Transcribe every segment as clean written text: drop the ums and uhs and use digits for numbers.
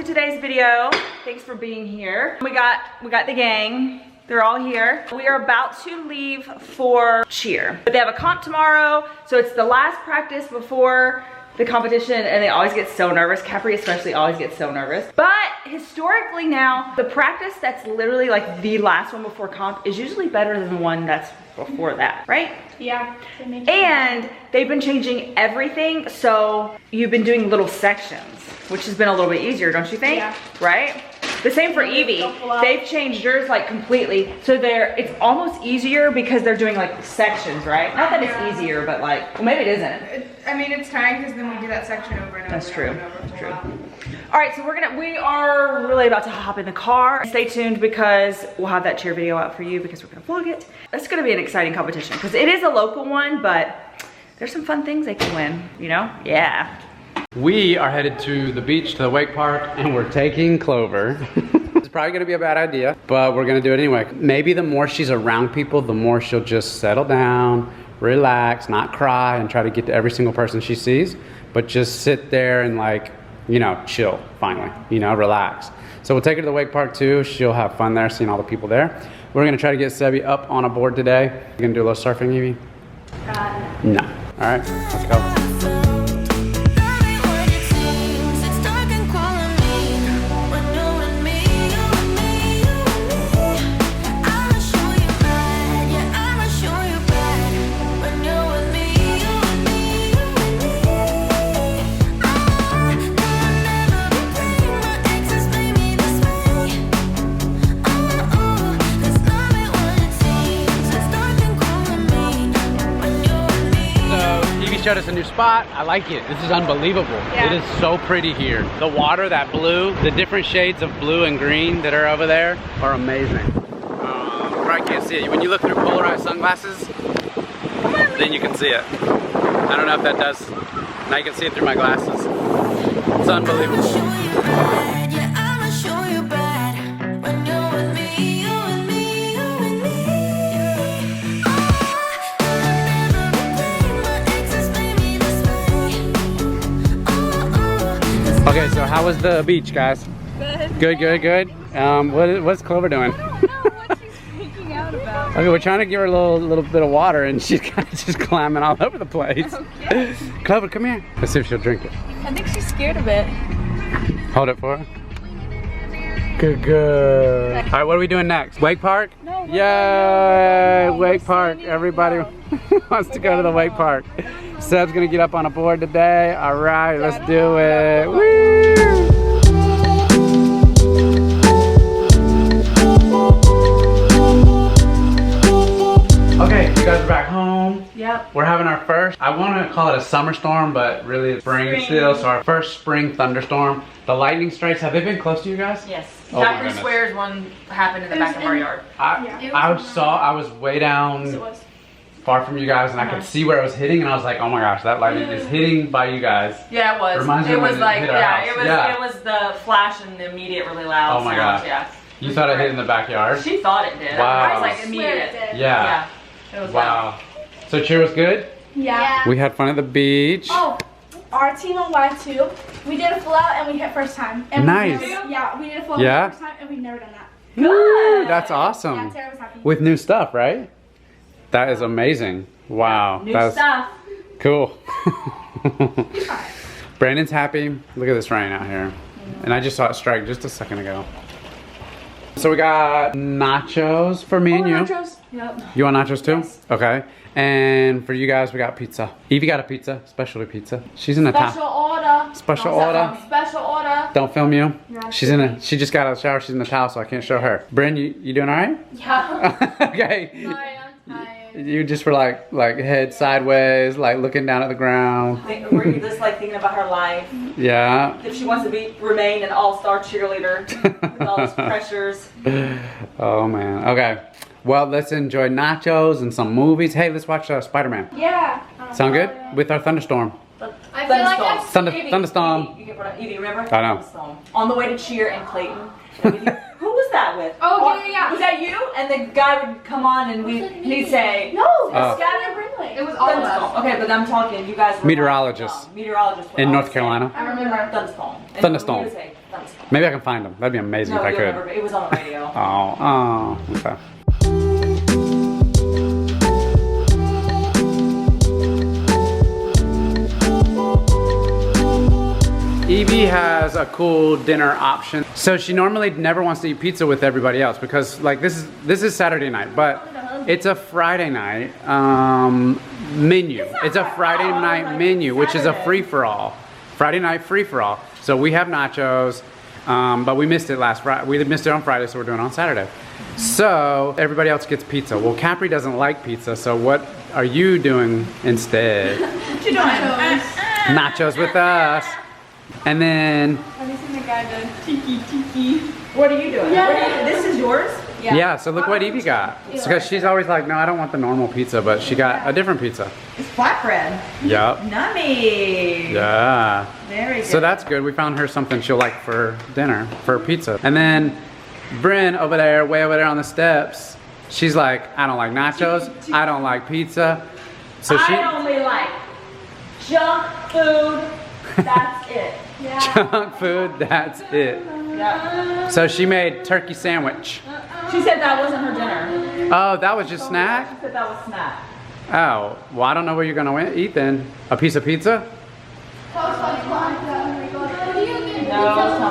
today's video. Thanks for being here. We got the gang. They're all here. We are about to leave for cheer. But they have a comp tomorrow, so it's the last practice before the competition, and they always get so nervous. Kapri especially always gets so nervous. But historically now, the practice that's literally like the last one before comp is usually better than the one that's before that, right? Yeah. And they've been changing everything, so you've been doing little sections, which has been a little bit easier, don't you think? Yeah. Right? The same for Evie. They've changed yours like completely. So it's almost easier because they're doing like sections, right? Not that it's easier, but like, well, maybe it isn't. I mean, it's time because then we do that section over and over. That's true. And over. That's true. All right, so we are really about to hop in the car. Stay tuned because we'll have that cheer video out for you because we're gonna vlog it. That's gonna be an exciting competition because it is a local one, but there's some fun things they can win, you know? Yeah. We are headed to the beach, to the wake park, and we're taking Clover. It's probably gonna be a bad idea, but we're gonna do it anyway. Maybe the more she's around people, the more she'll just settle down, relax, not cry, and try to get to every single person she sees, but just sit there and like, you know, chill, finally, you know, relax. So we'll take her to the wake park too. She'll have fun there, seeing all the people there. We're gonna try to get Sebi up on a board today. You gonna do a little surfing, Evie? No. All right, let's go. Showed us a new spot. I like it. This is unbelievable. Yeah. It is so pretty here. The water, that blue, the different shades of blue and green that are over there are amazing. Probably can't see it. When you look through polarized sunglasses, then you can see it. I don't know if that does. Now you can see it through my glasses. It's unbelievable. Okay, so how was the beach, guys? Good. What's Clover doing? I don't know what she's freaking out about. Okay, we're trying to give her a little bit of water, and she's kind of just climbing all over the place. Okay. Clover, come here. Let's see if she'll drink it. I think she's scared of it. Hold it for her. Good. All right, what are we doing next? Wake park? No. Yay! Wake park. Everybody wants to go to the wake park. Seb's gonna get up on a board today. All right, let's do it. Woo! Okay, you guys are back home. Yep. We're having our first, I want to call it a summer storm, but really it's spring still. So our first spring thunderstorm. The lightning strikes, have they been close to you guys? Yes. Oh my Kapri goodness. swears one happened in the back of our yard. I was way down far from you guys, and I could see where it was hitting, and I was like, oh my gosh, that lightning is hitting by you guys. Yeah, it was. Reminds me It when was like, hit our house. it was the flash and the immediate really loud Oh my sounds, gosh. yeah. You thought it hit in the backyard? She thought it did. Wow. I was like immediate. Yeah. It was Wow. So cheer was good? Yeah. We had fun at the beach. Oh, our team on Y2, we did a full out and we hit first time. And Nice. we did a full out first time and we've never done that. Good. That's awesome. Yeah, Sarah was happy. With new stuff, right? That is amazing. Wow. New That's stuff. cool. Brandon's happy. Look at this rain out here. And I just saw it strike just a second ago. So we got nachos for me and you. Nachos. Yep. You want nachos too? Yes. Okay. And for you guys, we got pizza. Evie got a pizza, specialty pizza. She's in a Special order. Special order. Special order. Don't film you. Yeah, She's in a. She just got out of the shower. She's in the towel, so I can't show her. Bryn, you doing all right? Yeah. Okay. Sorry, I'm tired. You just were like head sideways, like looking down at the ground. Were you just like thinking about her life? Yeah. If she wants to remain an all-star cheerleader with all those pressures. Oh man. Okay. Well, let's enjoy nachos and some movies. Hey, let's watch Spiderman. Yeah. Sound good? With our thunderstorm. I feel like I've Thunderstorm. Evie, remember? I know. Thunderstorm. On the way to cheer in Clayton. Who was that with? Oh, yeah. Was that you? And the guy would come on and he'd say, No, Oh. Scatter Brinley. It was all of thunderstorm. us. Okay, but I'm talking, you guys were Meteorologists. Meteorologists. In North Carolina. I remember. Thunderstorm. And Thunderstorm. we would say, Maybe I can find them. That'd be amazing if I could. Never, it was on the radio. Okay. Evie has a cool dinner option. So she normally never wants to eat pizza with everybody else because like this is Saturday night, but it's a Friday night menu. It's a Friday night menu, which is a free-for-all. Friday night free-for-all. So we have nachos, but we missed it last Friday. We missed it on Friday, so we're doing it on Saturday. So everybody else gets pizza. Well, Kapri doesn't like pizza, so what are you doing instead? What you doing? Nachos with us. And then... Have you seen the guy done tiki? What are you doing? Yeah. What are you, this is yours? Yeah, so look what Evie got. Because she's always like, no, I don't want the normal pizza, but she got a different pizza. It's flatbread. Yup. Nummy. Yeah. Very good. So that's good. We found her something she'll like for dinner, for pizza. And then Bryn over there, way over there on the steps, she's like, I don't like nachos. I don't like pizza. So she... I only like junk food. That's it. Junk food, that's it. Yeah. So she made turkey sandwich. She said that wasn't her dinner. Oh, that was just snack? She said that was snack. Oh, well, I don't know what you're gonna eat then. A piece of pizza? No, it's not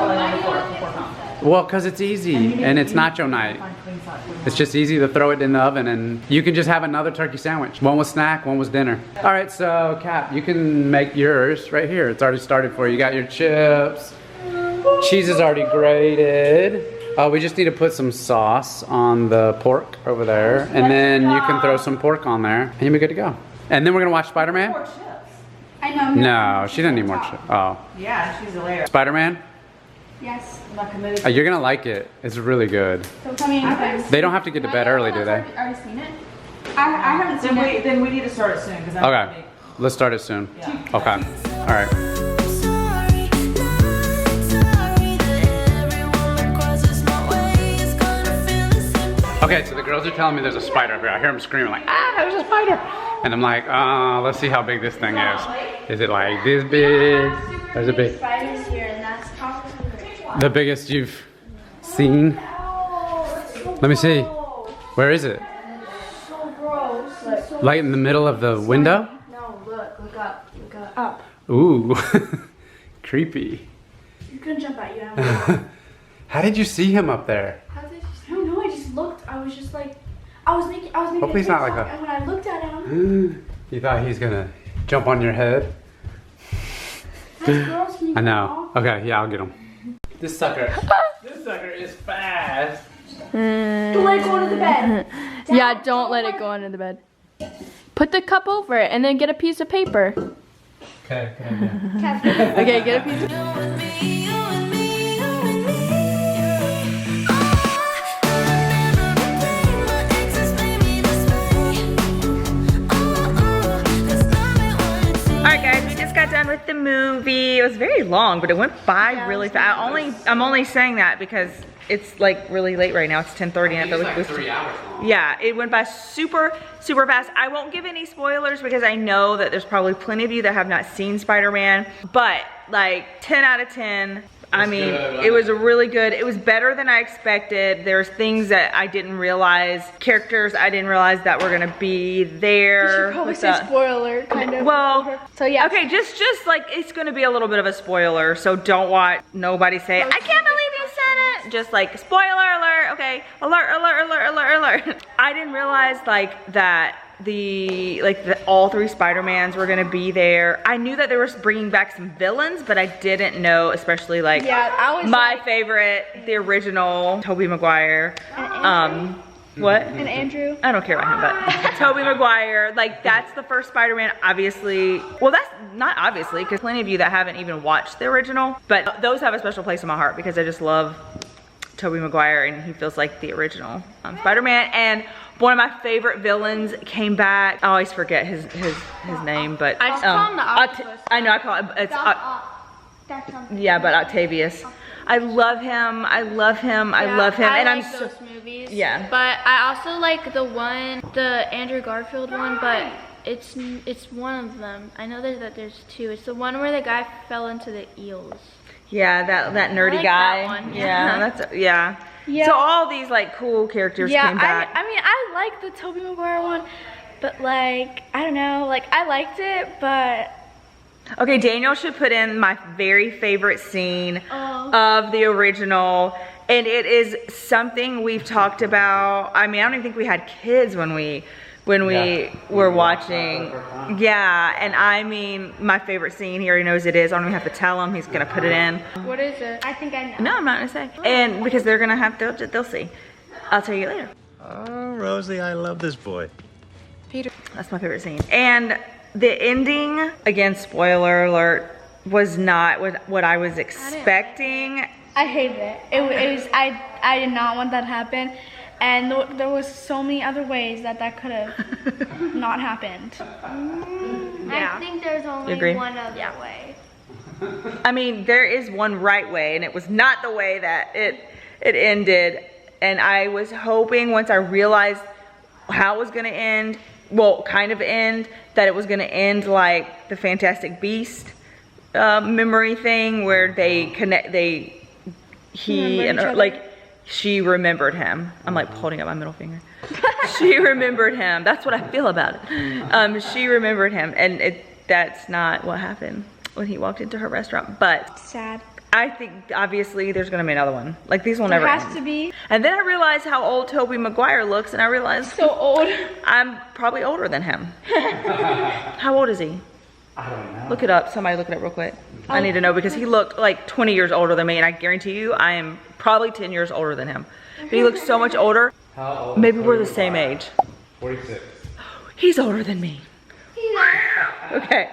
really on the fork. Well, because it's easy and it's nacho night. It's just easy to throw it in the oven and you can just have another turkey sandwich. One was snack, one was dinner. All right, so Cap, you can make yours right here. It's already started for you. You got your chips. Cheese is already grated. We just need to put some sauce on the pork over there. And then you can throw some pork on there and you'll be good to go. And then we're gonna watch Spider-Man? More chips. I know. No, she didn't need more chips. Oh. Yeah, she's hilarious. Spider-Man? Yes. I'm not committed. You're gonna like it. It's really good. So tell me anything. They don't have to get to bed early, do they? Already seen it? I haven't seen it. Then we need to start it soon. Okay, let's start it soon. Yeah. Okay, all right. Okay, so the girls are telling me there's a spider up here. I hear them screaming like, ah, there's a spider. And I'm like, let's see how big this thing is. Is it like this big? There's a big. Spiders here, and that's probably The biggest you've seen? Let me see. Where is it? so gross. It's so Like in the middle of the window? No, look up, up. Ooh, creepy. You couldn't jump out, you know. How did you see him up there? I don't know. I just looked. I was just like, I was making. Hopefully a he's not like TikTok, a- And when I looked at him, You thought he's gonna jump on your head? girls, can you I get know. off? Okay, yeah, I'll get him. This sucker is fast. Don't let it go under the bed. Yeah, don't let it go under the bed. Put the cup over it and then get a piece of paper. Okay, Okay, get a piece of Alright guys, we just got done with the movie. It was very long, but it went by really fast. I'm only saying that because it's like really late right now. It's 10:30 and I feel like 3 hours long. yeah, it went by super fast. I won't give any spoilers because I know that there's probably plenty of you that have not seen Spider-Man, but like 10 out of 10. I mean, it was really good. It was better than I expected. There's things that I didn't realize, characters I didn't realize that were gonna be there. Probably What's say that? spoiler, kind of. Well, So yeah. okay, just like it's gonna be a little bit of a spoiler, so don't watch. Nobody say, I can't believe you said it. Just like spoiler alert. Okay, alert. I didn't realize like that all 3 Spider-Mans were gonna be there. I knew that they were bringing back some villains, but I didn't know, especially like my favorite, the original Tobey Maguire. What? And Andrew. I don't care about him, but Tobey Maguire, like that's the first Spider-Man, obviously. Well, that's not obviously, because plenty of you that haven't even watched the original, but those have a special place in my heart because I just love Tobey Maguire and he feels like the original Spider-Man. And one of my favorite villains came back. I always forget his name, but I just call him the octopus. I know, I call it, it's, yeah, but Octavius. I love him, I love him. I and like I'm those movies. Yeah. But I also like the Andrew Garfield one, but it's one of them. I know that there's 2. It's the one where the guy fell into the eels. Yeah, that nerdy like guy. that one, Yeah, yeah. So all these like cool characters came back. I mean, I like the Tobey Maguire one, but like, I don't know, like I liked it, but Okay, Daniel should put in my very favorite scene of the original. And it is something we've talked about. I mean, I don't even think we had kids when we were watching. Yeah, and I mean, my favorite scene, he already knows it is. I don't even have to tell him, he's gonna put it in. What is it? I think I know. No, I'm not gonna say. And because they're gonna have, they'll see. I'll tell you later. Oh, Rosie, I love this boy. Peter. That's my favorite scene. And the ending, again, spoiler alert, was not what I was expecting. I hated it. It was I did not want that to happen, and there was so many other ways that could have not happened. Yeah. I think there's You only agree? one other way. I mean, there is one right way, and it was not the way that it ended. And I was hoping, once I realized how it was gonna end, well, kind of end, that it was gonna end like the Fantastic Beast memory thing, where they connect, she remembered him. I'm like holding up my middle finger. She remembered him. That's what I feel about it. She remembered him, and that's not what happened when he walked into her restaurant. But Sad. I think obviously there's gonna be another one. Like, these will never There end. has to be. And then I realized how old Tobey Maguire looks, and I realized So old. I'm probably older than him. How old is he? I don't know. Look it up. Somebody look it up real quick. I need to know, because he looked like 20 years older than me, and I guarantee you I am probably 10 years older than him. But he looks so much older. How old Maybe is we're the Tobey same Maguire? age. 46. He's older than me. Okay.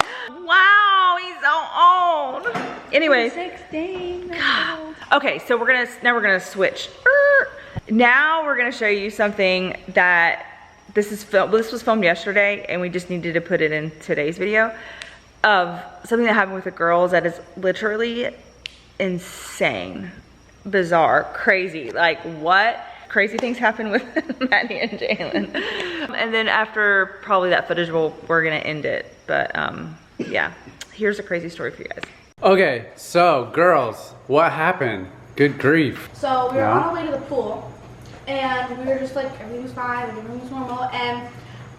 Wow, he's so old. Anyways. 16. Okay, so now we're gonna switch. Now we're gonna show you something that this was filmed yesterday, and we just needed to put it in today's video, of something that happened with the girls that is literally insane, bizarre, crazy. Like, what crazy things happen with Maddie and Jalen. And then after probably that footage, we're gonna end it. But yeah, here's a crazy story for you guys. Okay, so girls, what happened? Good grief. So we were Yeah. on our way to the pool, and we were just like, everything was fine, like, everything was normal, and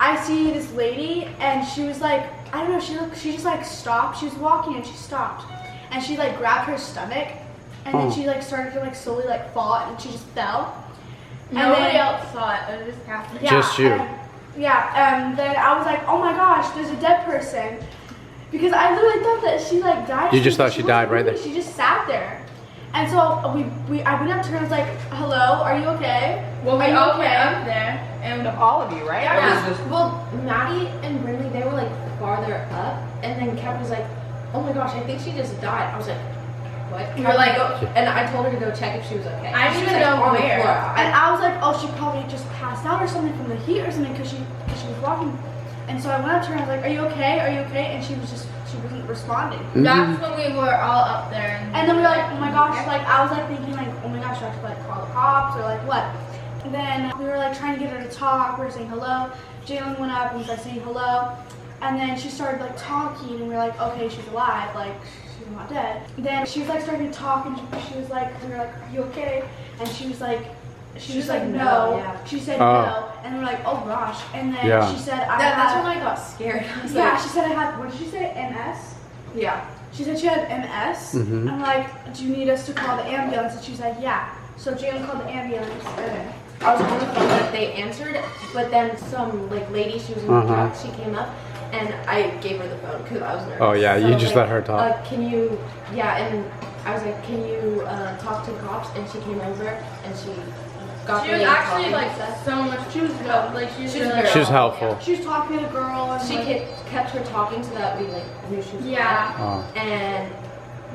I see this lady, and she was like, I don't know, she just like stopped. She was walking and she stopped, and she like grabbed her stomach, and then she like started to like slowly like fall, and she just fell. Nobody else saw it. It was just Kapri. Yeah, Just you. And then I was like, oh my gosh, there's a dead person. Because I literally thought that she like died. You just thought she died wasn't right there. moving, She just sat there. And so I went up to her and was like, hello, are you okay? Well, we Are you all okay? went up there, and All of you, right? yeah. Well, Maddie and Brinley, they were like farther up, and then Kapri was like, oh my gosh, I think she just died. I was like, what? We were like, and I told her to go check if she was okay. I She didn't was, know on the where. floor. And I was like, oh, she probably just passed out or something from the heat or something, because she was walking. And so I went up to her and I was like, are you okay? Are you okay? And she wasn't responding. that's when we were all up there. And then we were like, oh my gosh, like, I was like thinking like, oh my gosh, do I have to like call the cops or like what? And then we were like trying to get her to talk. We were saying hello. Jalen went up and was like saying hello. And then she started like talking, and we were like, okay, she's alive, like she's not dead. Then she was like starting to talk, and she was like, we were like, are you okay? And she was like, no. yeah. She said Oh. no. And we were like, oh gosh. And then Yeah. she said, That's when I got scared. I was yeah, like, she said I had, what did she say, MS? yeah. She said she had MS. Mhm. I'm like, do you need us to call the ambulance? And she was like, yeah. So Jalen called the ambulance. And I was on the phone that they answered, but then some like lady, she was in the Uh-huh. truck, she came up, and I gave her the phone because I was nervous. Oh, yeah, So you I was just like, let her talk. Can you, yeah, and I was like, can you talk to the cops? And she came over and she got She the was name actually talking like and stuff. so much. She was like she was She was really. very She was helpful. she was talking to the girl. And She like, kept her talking so that we like knew she was Yeah. Oh. alive. And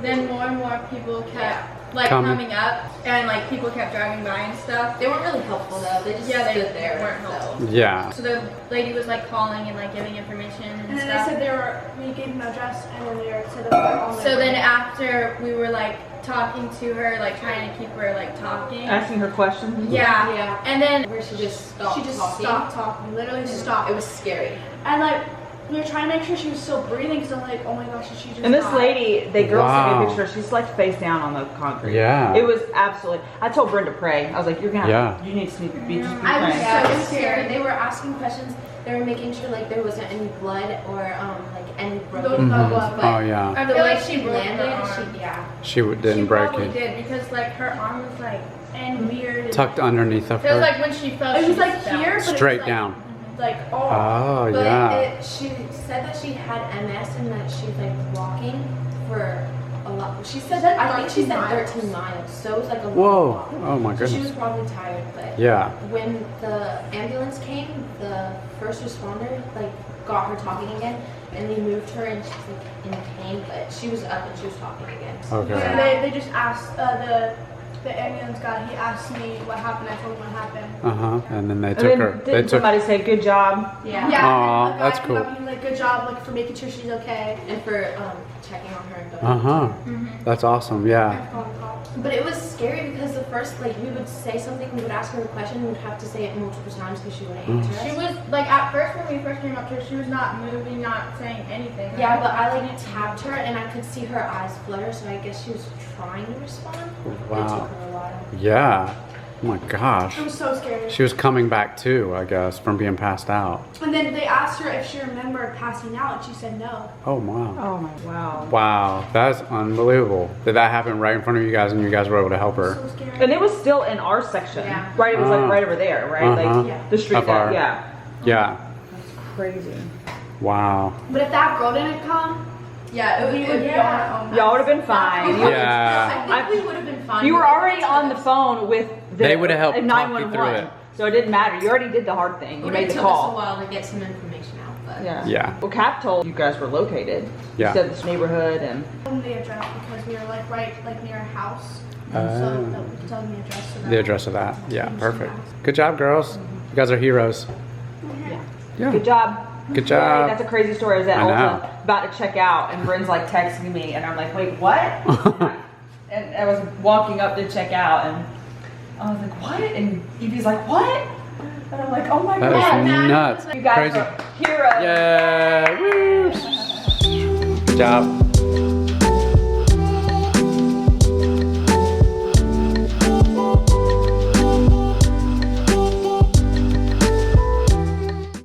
Then more and more people kept like Coming. coming up, and like people kept driving by and stuff. they weren't really helpful though. They just Yeah, they stood there. weren't so. helpful. Yeah. So the lady was like calling and like giving information and, and then stuff. they said we gave them an address, and then they said that they were on their So then way. after we were like talking to her, like trying to keep her like talking. Asking her questions. Yeah. Yeah. And then Where she just stopped she just talking. stopped talking, literally stopped. It was scary. And like, we were trying to make sure she was still breathing because I'm like, oh my gosh, is she just And this died? lady, the girl sent me Wow. a picture. She's like face down on the concrete. Yeah. It was absolutely. I told Brenda to pray. I was like, you're gonna. Yeah. You need to be just be I was praying. so scared. They were asking questions. They were making sure like there wasn't any blood or like any broken Mhm. bones. But Oh yeah. I the feel way like she broke her landed, arm. She didn't She break probably it. did because like her arm was like And weird. And Tucked underneath of it was her. like when she fell. it she was like fell. here, but Straight it was, down. Like all. Oh but yeah. she said that she had MS and that she was like walking for a lot. She said said I think she 13 said miles. 13 miles. So it was like a long Whoa. walk. Oh my So she was goodness. probably tired, but Yeah. when the ambulance came, the first responder like got her talking again, and they moved her, and she's like in pain, but she was up and she was talking again. So Okay. And they just asked the ambulance guy. He asked me what happened. I told him what happened. And then they And took then her. They didn't took. somebody say good job? yeah. Yeah. Aw, and the that's guy cool. came up and he was like, good job, like for making sure she's okay. And for checking on her. That's awesome. Yeah. But it was scary because the first, like, we would say something, we would ask her a question, we would have to say it multiple times because she wouldn't answer us. She was like at first when we first came up to her, she was not moving, not saying anything. Yeah, but I like tapped her and I could see her eyes flutter, so I guess she was trying to respond. Wow. It took her a while. Yeah. Oh my gosh. It was so scary. She was coming back too, I guess, from being passed out. And then they asked her if she remembered passing out, and she said no. Oh wow. Oh my wow. Wow, that's unbelievable. Did that happen right in front of you guys and you guys were able to help her? So scary. And it was still in our section, Yeah. right? It was Ah. like right over there, right? Uh-huh. Like the street. How far? That, yeah. Yeah. Crazy. Wow. But if that girl didn't come, Yeah, we would be on our own. Y'all would have been fine. You- Yeah. I think we would have been fine. You were already on the phone with the They would've helped talk you 911. through it. So it didn't matter. You already did the hard thing. You made the It took us a call. while to get some information out, but Yeah. Yeah. Well, Cap told you guys were located. Yeah. He said this neighborhood and The address because we were like right like near a house. Oh. So that would tell me the address. So that The address of that. Yeah, perfect. Good job, girls. You guys are heroes. Yeah. good job. Good Yay, job. that's a crazy story. I was at I know. Ulta about to check out and Bryn's like texting me and I'm like, wait, what? And I was walking up to check out and I was like, what? And Evie's like, what? And I'm like, oh my That god. is nuts. You guys Crazy. are heroes. Yay! Woo! Good job.